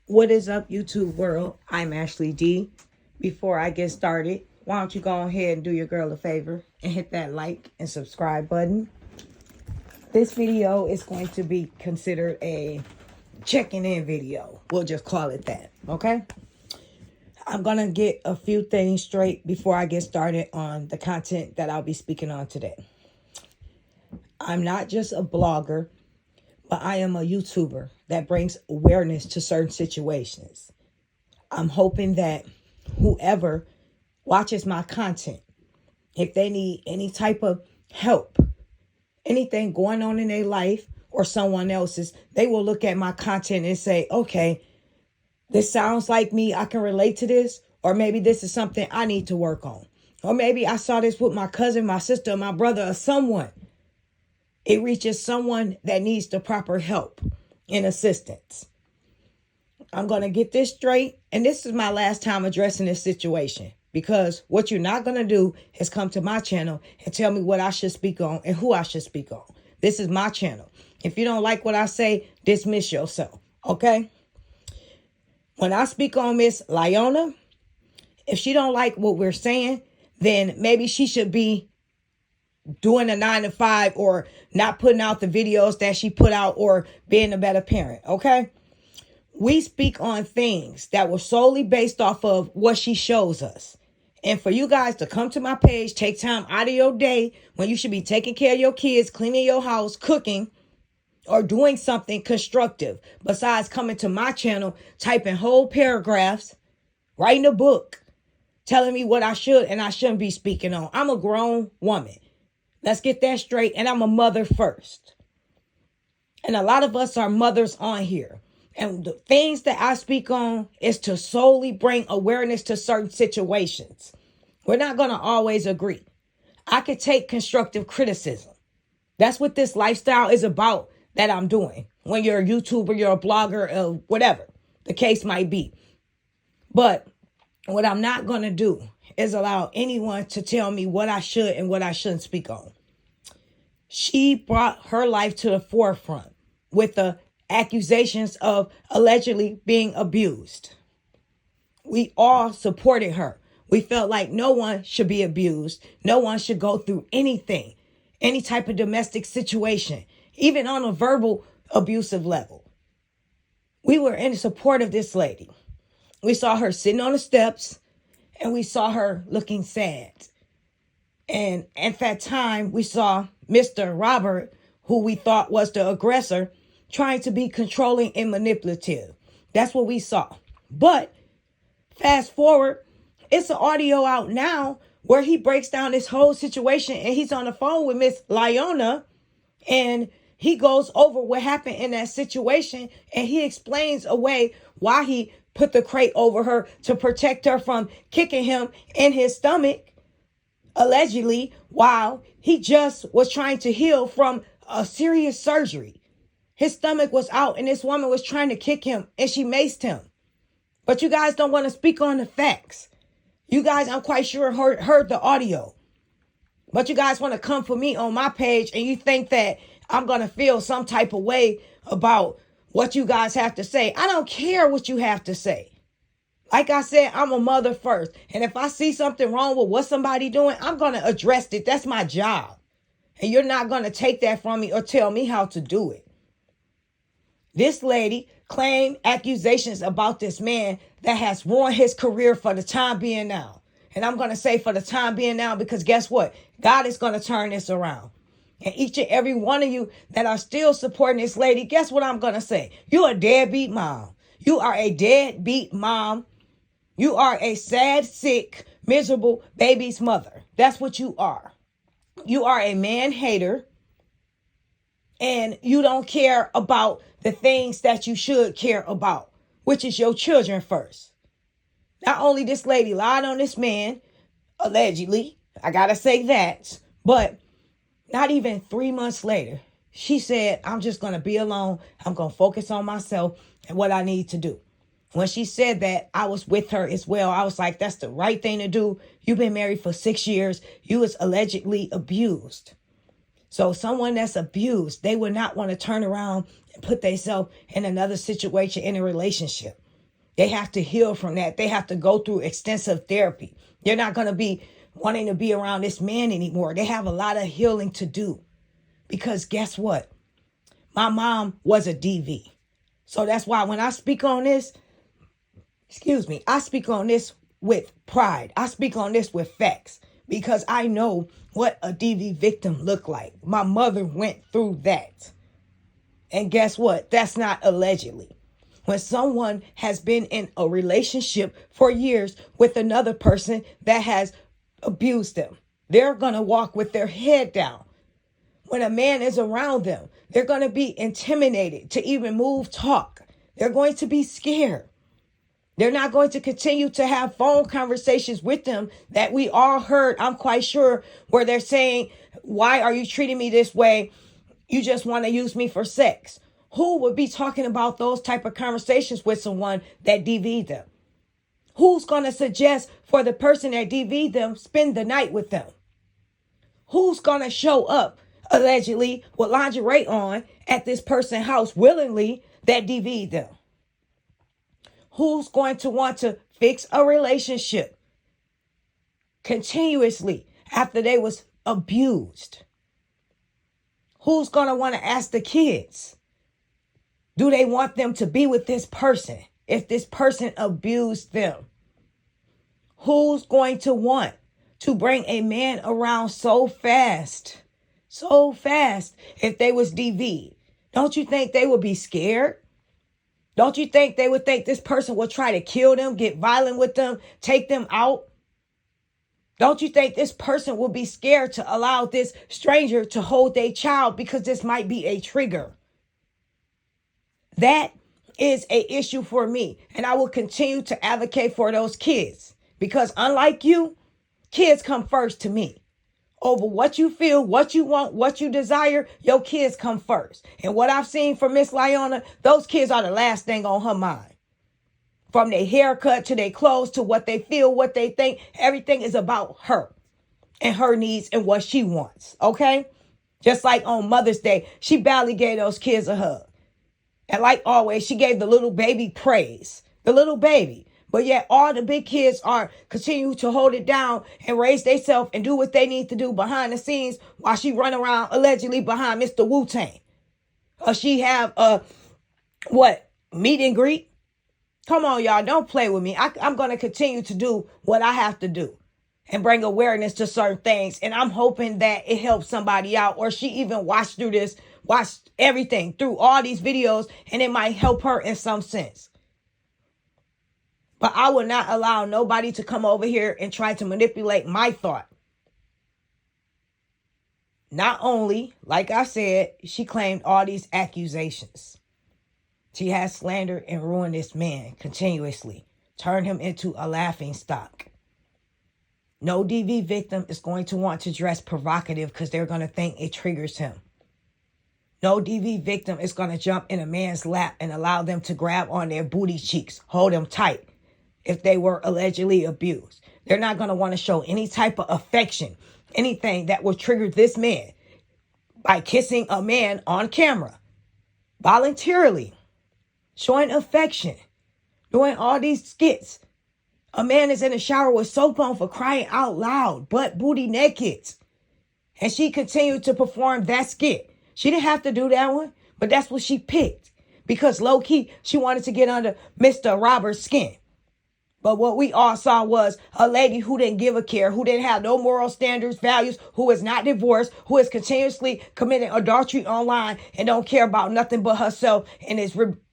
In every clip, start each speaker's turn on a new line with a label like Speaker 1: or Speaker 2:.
Speaker 1: What is up, YouTube world? I'm Ashley D. Before I get started, why don't you go ahead and do your girl a favor and hit that like and subscribe button. This video is going to be considered a checking in video. We'll just call it that, okay? I'm going to get a few things straight before I get started on the content that I'll be speaking on today. I'm not just a blogger, but I am a YouTuber that brings awareness to certain situations. I'm hoping that whoever watches my content, if they need any type of help, anything going on in their life or someone else's, they will look at my content and say, okay, this sounds like me. I can relate to this. Or maybe this is something I need to work on. Or maybe I saw this with my cousin, my sister, my brother, or someone. It reaches someone that needs the proper help and assistance. I'm going to get this straight. And this is my last time addressing this situation. Because what you're not going to do is come to my channel and tell me what I should speak on and who I should speak on. This is my channel. If you don't like what I say, dismiss yourself. Okay? When I speak on Miss Lyona, if she don't like what we're saying, then maybe she should be doing a 9-to-5 or not putting out the videos that she put out or being a better parent. Okay? We speak on things that were solely based off of what she shows us. And for you guys to come to my page, take time out of your day when you should be taking care of your kids, cleaning your house, cooking, or doing something constructive besides coming to my channel, typing whole paragraphs, writing a book, telling me what I should and I shouldn't be speaking on. I'm a grown woman. Let's get that straight. And I'm a mother first. And a lot of us are mothers on here. And the things that I speak on is to solely bring awareness to certain situations. We're not going to always agree. I could take constructive criticism. That's what this lifestyle is about that I'm doing. When you're a YouTuber, you're a blogger, whatever the case might be. But what I'm not going to do is allow anyone to tell me what I should and what I shouldn't speak on. She brought her life to the forefront with the accusations of allegedly being abused. We all supported her. We felt like no one should be abused. No one should go through anything, any type of domestic situation, even on a verbal abusive level. We were in support of this lady. We saw her sitting on the steps and we saw her looking sad. And at that time, we saw Mr. Robert, who we thought was the aggressor, trying to be controlling and manipulative. That's what we saw. But fast forward, it's an audio out now where he breaks down this whole situation and he's on the phone with Miss Lyona and he goes over what happened in that situation and he explains away why he put the crate over her to protect her from kicking him in his stomach, allegedly, while he just was trying to heal from a serious surgery. His stomach was out and this woman was trying to kick him and she maced him. But you guys don't want to speak on the facts. You guys, I'm quite sure, heard the audio. But you guys want to come for me on my page and you think that I'm going to feel some type of way about what you guys have to say. I don't care what you have to say. Like I said, I'm a mother first. And if I see something wrong with what somebody doing, I'm going to address it. That's my job. And you're not going to take that from me or tell me how to do it. This lady claimed accusations about this man that has ruined his career for the time being now. And I'm going to say for the time being now, because guess what? God is going to turn this around. And each and every one of you that are still supporting this lady, guess what I'm going to say? You're a deadbeat mom. You are a deadbeat mom. You are a sad, sick, miserable baby's mother. That's what you are. You are a man hater. And you don't care about the things that you should care about, which is your children first. Not only this lady lied on this man, allegedly, I gotta say that, but not even 3 months later, she said, I'm just gonna be alone. I'm gonna focus on myself and what I need to do. When she said that, I was with her as well. I was like, that's the right thing to do. You've been married for 6 years. You was allegedly abused. So someone that's abused, they would not want to turn around and put themselves in another situation in a relationship. They have to heal from that. They have to go through extensive therapy. They're not going to be wanting to be around this man anymore. They have a lot of healing to do. Because guess what? My mom was a DV. So that's why when I speak on this, I speak on this with pride. I speak on this with facts because I know what a DV victim looked like. My mother went through that. And guess what? That's not allegedly. When someone has been in a relationship for years with another person that has abused them, they're going to walk with their head down. When a man is around them, they're going to be intimidated to even move, talk. They're going to be scared. They're not going to continue to have phone conversations with them that we all heard, I'm quite sure, where they're saying, why are you treating me this way? You just want to use me for sex. Who would be talking about those type of conversations with someone that DV'd them? Who's going to suggest for the person that DV'd them spend the night with them? Who's going to show up allegedly with lingerie on at this person's house willingly that DV'd them? Who's going to want to fix a relationship continuously after they was abused? Who's going to want to ask the kids, do they want them to be with this person if this person abused them? Who's going to want to bring a man around so fast if they was DV'd? Don't you think they would be scared? Don't you think they would think this person will try to kill them, get violent with them, take them out? Don't you think this person will be scared to allow this stranger to hold their child because this might be a trigger? That is an issue for me. And I will continue to advocate for those kids because unlike you, kids come first to me. Over what you feel, what you want, what you desire, your kids come first. And what I've seen from Miss Lyona, those kids are the last thing on her mind. From their haircut to their clothes to what they feel, what they think, everything is about her and her needs and what she wants. Okay? Just like on Mother's Day, she barely gave those kids a hug. And like always, she gave the little baby praise. The little baby. But yet all the big kids are continue to hold it down and raise themselves and do what they need to do behind the scenes while she run around allegedly behind Mr. Wu-Tang. Or she have meet and greet? Come on, y'all. Don't play with me. I'm going to continue to do what I have to do and bring awareness to certain things. And I'm hoping that it helps somebody out or she even watched everything through all these videos and it might help her in some sense. But I will not allow nobody to come over here and try to manipulate my thought. Not only, like I said, she claimed all these accusations. She has slandered and ruined this man continuously, turned him into a laughing stock. No DV victim is going to want to dress provocative because they're going to think it triggers him. No DV victim is going to jump in a man's lap and allow them to grab on their booty cheeks, hold them tight. If they were allegedly abused, they're not going to want to show any type of affection, anything that will trigger this man by kissing a man on camera, voluntarily, showing affection, doing all these skits. A man is in the shower with soap on for crying out loud, butt booty naked. And she continued to perform that skit. She didn't have to do that one, but that's what she picked because low key, she wanted to get under Mr. Robert's skin. But what we all saw was a lady who didn't give a care, who didn't have no moral standards, values, who is not divorced, who is continuously committing adultery online and don't care about nothing but herself and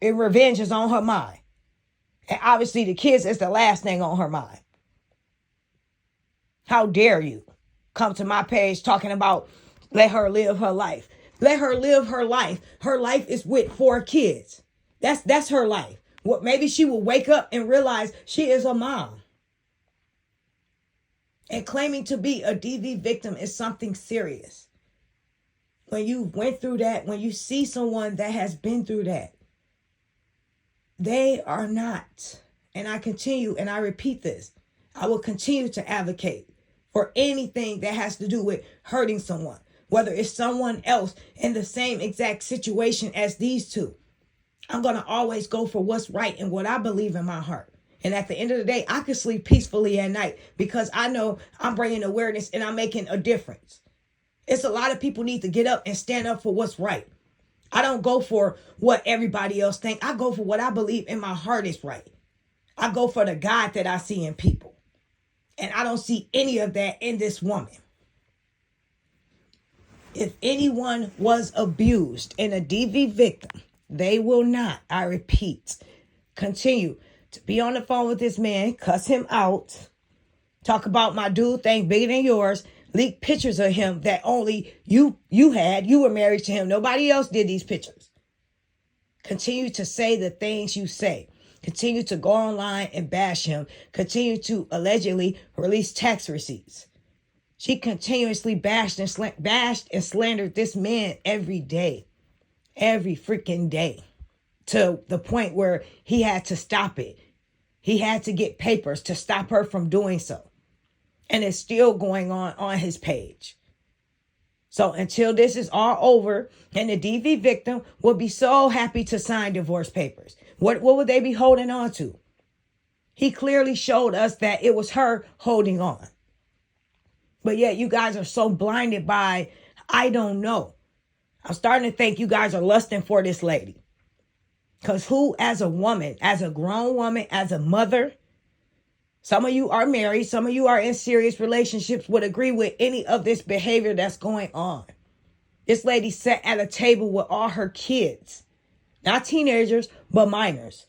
Speaker 1: revenge is on her mind. And obviously the kids is the last thing on her mind. How dare you come to my page talking about let her live her life. Let her live her life. Her life is with 4 kids. That's her life. What maybe she will wake up and realize she is a mom. And claiming to be a DV victim is something serious. When you went through that, when you see someone that has been through that, they are not. And I continue and I repeat this. I will continue to advocate for anything that has to do with hurting someone, whether it's someone else in the same exact situation as these two. I'm going to always go for what's right and what I believe in my heart. And at the end of the day, I can sleep peacefully at night because I know I'm bringing awareness and I'm making a difference. It's a lot of people need to get up and stand up for what's right. I don't go for what everybody else think. I go for what I believe in my heart is right. I go for the God that I see in people. And I don't see any of that in this woman. If anyone was abused and a DV victim, they will not, I repeat, continue to be on the phone with this man, cuss him out, talk about my dude thing bigger than yours, leak pictures of him that only you were married to him. Nobody else did these pictures. Continue to say the things you say. Continue to go online and bash him. Continue to allegedly release tax receipts. She continuously bashed and slandered this man every day. Every freaking day. To the point where he had to stop it. He had to get papers to stop her from doing so. And it's still going on his page. So until this is all over, and the DV victim will be so happy to sign divorce papers. What would they be holding on to? He clearly showed us that it was her holding on. But yet you guys are so blinded by, I don't know. I'm starting to think you guys are lusting for this lady. Because who, as a woman, as a grown woman, as a mother, some of you are married, some of you are in serious relationships, would agree with any of this behavior that's going on. This lady sat at a table with all her kids, not teenagers, but minors,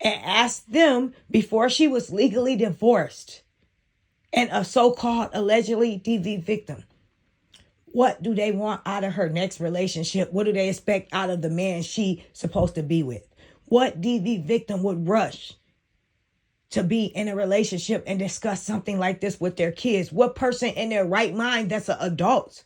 Speaker 1: and asked them before she was legally divorced and a so-called allegedly DV victim, what do they want out of her next relationship? What do they expect out of the man she's supposed to be with? What DV victim would rush to be in a relationship and discuss something like this with their kids? What person in their right mind that's an adult,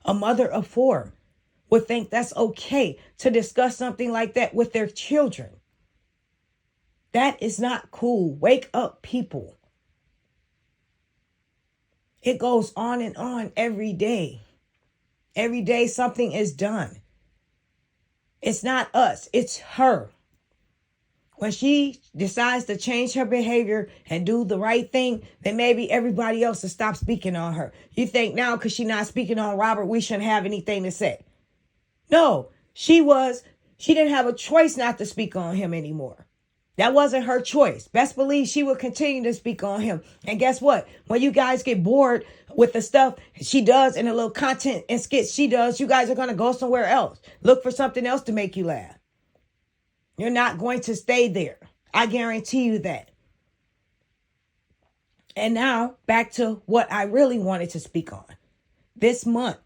Speaker 1: a mother of 4, would think that's okay to discuss something like that with their children? That is not cool. Wake up, people. It goes on every day. Every day something is done. It's not us, it's her. When she decides to change her behavior and do the right thing, then maybe everybody else will stop speaking on her. You think now because she's not speaking on Robert, we shouldn't have anything to say. No, she didn't have a choice not to speak on him anymore. That wasn't her choice. Best believe she will continue to speak on him. And guess what? When you guys get bored with the stuff she does and the little content and skits she does, you guys are going to go somewhere else. Look for something else to make you laugh. You're not going to stay there. I guarantee you that. And now back to what I really wanted to speak on. This month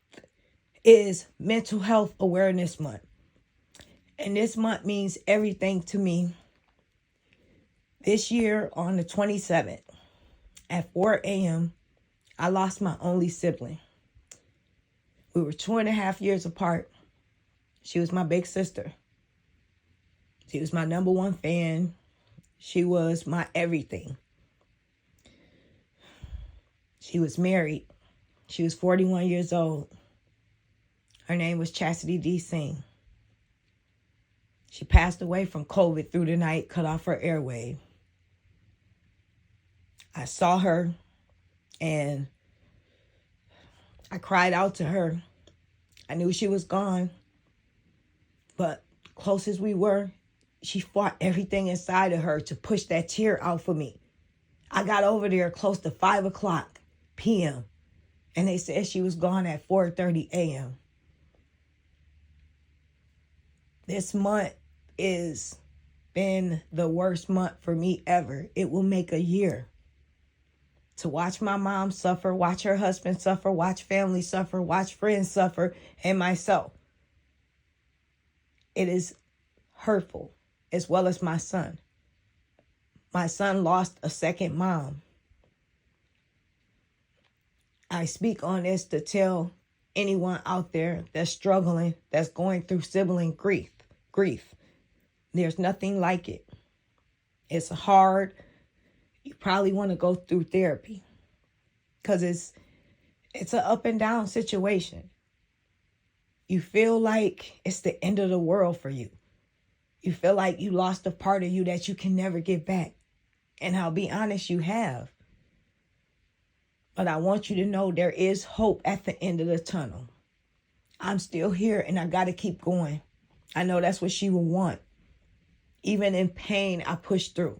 Speaker 1: is Mental Health Awareness Month. And this month means everything to me. This year on the 27th at 4 a.m., I lost my only sibling. We were 2.5 years apart. She was my big sister. She was my number one fan. She was my everything. She was married. She was 41 years old. Her name was Chastity D. Singh. She passed away from COVID through the night, cut off her airway. I saw her and I cried out to her. I knew she was gone, but close as we were, she fought everything inside of her to push that tear out for me. I got over there close to 5 o'clock p.m. and they said she was gone at 4:30 a.m. This month has been the worst month for me ever. It will make a year. To watch my mom suffer, watch her husband suffer, watch family suffer, watch friends suffer, and myself. It is hurtful, as well as my son. My son lost a second mom. I speak on this to tell anyone out there that's struggling, that's going through sibling grief. There's nothing like it. It's hard. You probably want to go through therapy because it's an up and down situation. You feel like it's the end of the world for you. You feel like you lost a part of you that you can never get back. And I'll be honest, you have. But I want you to know there is hope at the end of the tunnel. I'm still here and I got to keep going. I know that's what she will want. Even in pain, I push through.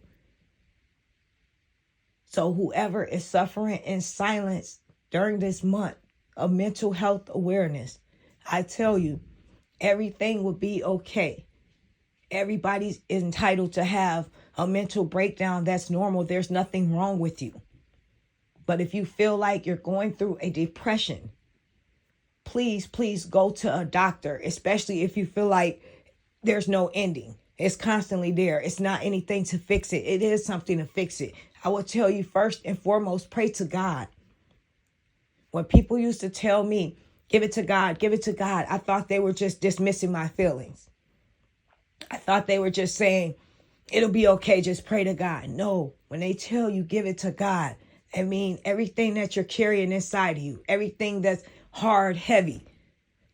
Speaker 1: So whoever is suffering in silence during this month of mental health awareness, I tell you, everything will be okay. Everybody's entitled to have a mental breakdown. That's normal. There's nothing wrong with you. But if you feel like you're going through a depression, please go to a doctor, especially if you feel like there's no ending. It's constantly there. It's not anything to fix it. It is something to fix it. I will tell you first and foremost, pray to God. When people used to tell me, give it to God, I thought they were just dismissing my feelings. I thought they were just saying, it'll be okay, just pray to God. No, when they tell you give it to God, I mean everything that you're carrying inside of you, everything that's hard, heavy,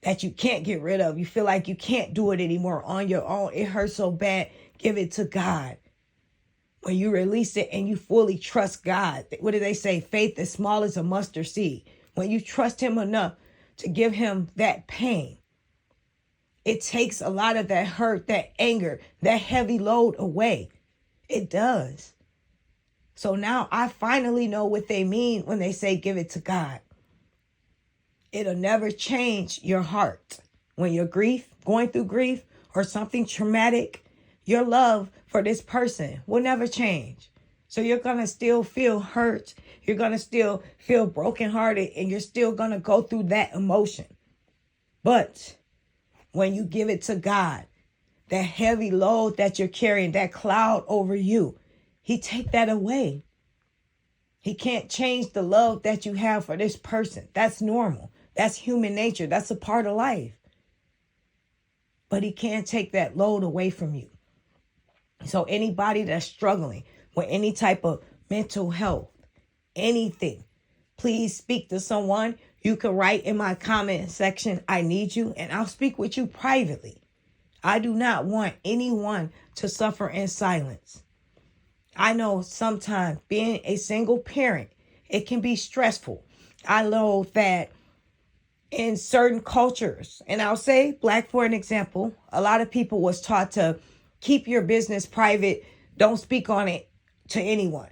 Speaker 1: that you can't get rid of. You feel like you can't do it anymore on your own. It hurts so bad. Give it to God. When you release it and you fully trust God, what do they say? Faith as small as a mustard seed. When you trust him enough to give him that pain, it takes a lot of that hurt, that anger, that heavy load away. It does. So now I finally know what they mean when they say give it to God. It'll never change your heart. When you're going through grief or something traumatic, your love for this person will never change. So you're going to still feel hurt. You're going to still feel brokenhearted, and you're still going to go through that emotion. But when you give it to God, that heavy load that you're carrying, that cloud over you, he take that away. He can't change the love that you have for this person. That's normal. That's human nature. That's a part of life. But he can't take that load away from you. So anybody that's struggling with any type of mental health, anything, please speak to someone. You can write in my comment section, I need you, and I'll speak with you privately. I do not want anyone to suffer in silence. I know sometimes being a single parent, it can be stressful. I know that in certain cultures, and I'll say Black for an example, a lot of people was taught to keep your business private. Don't speak on it to anyone.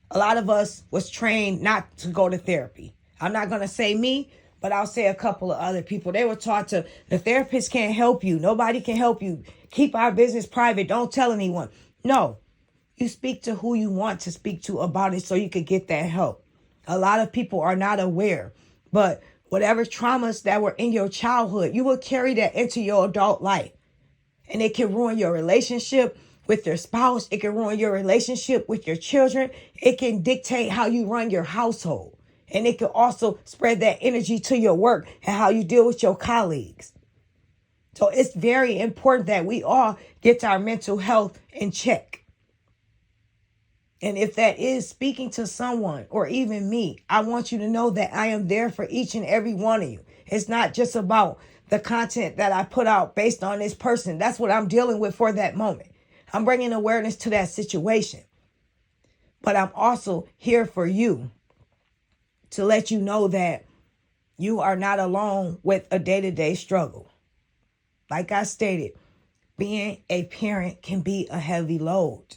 Speaker 1: A lot of us was trained not to go to therapy. I'm not going to say me, but I'll say a couple of other people. They were taught to, the therapist can't help you. Nobody can help you. Keep our business private. Don't tell anyone. No, you speak to who you want to speak to about it so you could get that help. A lot of people are not aware, but whatever traumas that were in your childhood, you will carry that into your adult life. And it can ruin your relationship with your spouse. It can ruin your relationship with your children. It can dictate how you run your household. And it can also spread that energy to your work and how you deal with your colleagues. So it's very important that we all get our mental health in check. And if that is speaking to someone or even me, I want you to know that I am there for each and every one of you. It's not just about the content that I put out based on this person. That's what I'm dealing with for that moment. I'm bringing awareness to that situation. But I'm also here for you to let you know that you are not alone with a day-to-day struggle. Like I stated, being a parent can be a heavy load.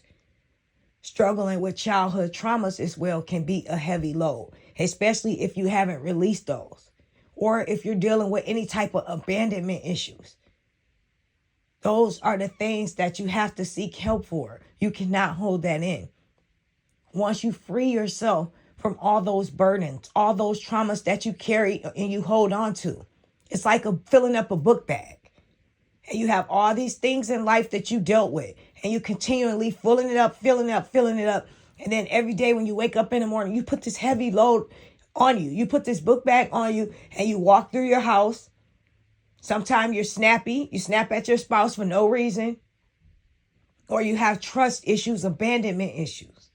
Speaker 1: Struggling with childhood traumas as well can be a heavy load, especially if you haven't released those, or if you're dealing with any type of abandonment issues. Those are the things that you have to seek help for. You cannot hold that in. Once you free yourself from all those burdens, all those traumas that you carry and you hold on to, it's like filling up a book bag. And you have all these things in life that you dealt with, and you continually filling it up. And then every day when you wake up in the morning, you put this heavy load on you. You put this book bag on you and you walk through your house. Sometimes you're snappy. You snap at your spouse for no reason. Or you have trust issues, abandonment issues.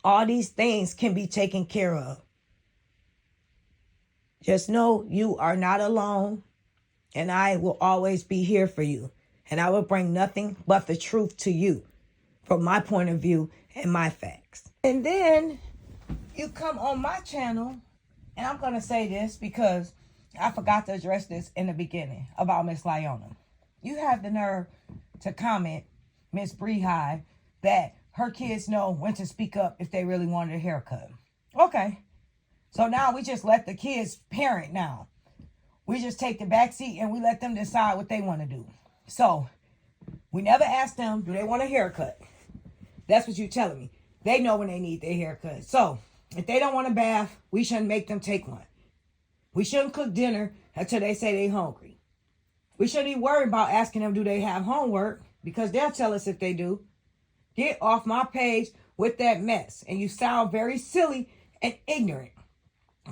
Speaker 1: All these things can be taken care of. Just know you are not alone. And I will always be here for you. And I will bring nothing but the truth to you from my point of view and my facts. And then you come on my channel, and I'm going to say this because I forgot to address this in the beginning about Miss Lyona. You have the nerve to comment, Miss Bree-High, that her kids know when to speak up if they really wanted a haircut. Okay. So now we just let the kids parent now. We just take the back seat and we let them decide what they want to do. So we never ask them, do they want a haircut? That's what you're telling me. They know when they need their haircut. So if they don't want a bath, we shouldn't make them take one. We shouldn't cook dinner until they say they're hungry. We shouldn't even worry about asking them, do they have homework? Because they'll tell us if they do. Get off my page with that mess. And you sound very silly and ignorant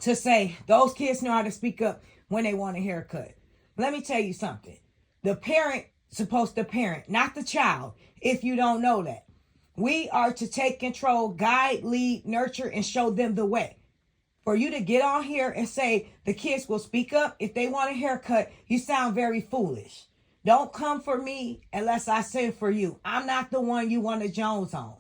Speaker 1: to say those kids know how to speak up when they want a haircut. Let me tell you something. The parent supposed to parent, not the child, if you don't know that. We are to take control, guide, lead, nurture, and show them the way. For you to get on here and say the kids will speak up if they want a haircut, you sound very foolish. Don't come for me unless I send for you. I'm not the one you want to Jones on.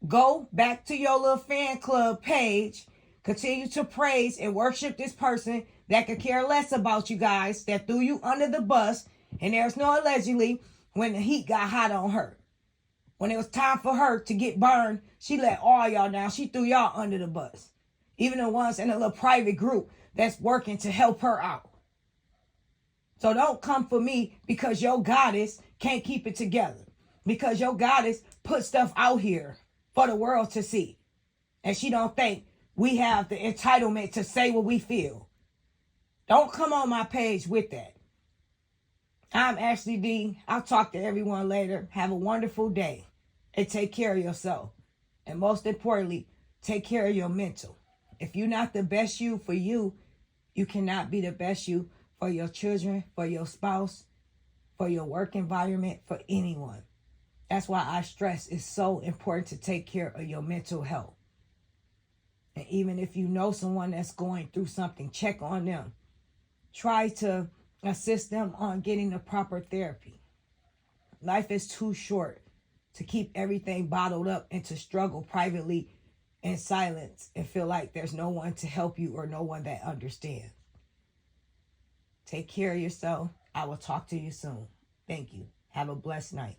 Speaker 1: Go back to your little fan club page. Continue to praise and worship this person that could care less about you guys, that threw you under the bus. And there's no allegedly when the heat got hot on her. When it was time for her to get burned, she let all y'all down. She threw y'all under the bus. Even the ones in a little private group that's working to help her out. So don't come for me because your goddess can't keep it together. Because your goddess put stuff out here for the world to see. And she don't think we have the entitlement to say what we feel. Don't come on my page with that. I'm Ashley D. I'll talk to everyone later. Have a wonderful day. And take care of yourself. And most importantly, take care of your mental. If you're not the best you for you, you cannot be the best you for your children, for your spouse, for your work environment, for anyone. That's why I stress it's so important to take care of your mental health. And even if you know someone that's going through something, check on them. Try to assist them on getting the proper therapy. Life is too short to keep everything bottled up and to struggle privately in silence and feel like there's no one to help you or no one that understands. Take care of yourself. I will talk to you soon. Thank you. Have a blessed night.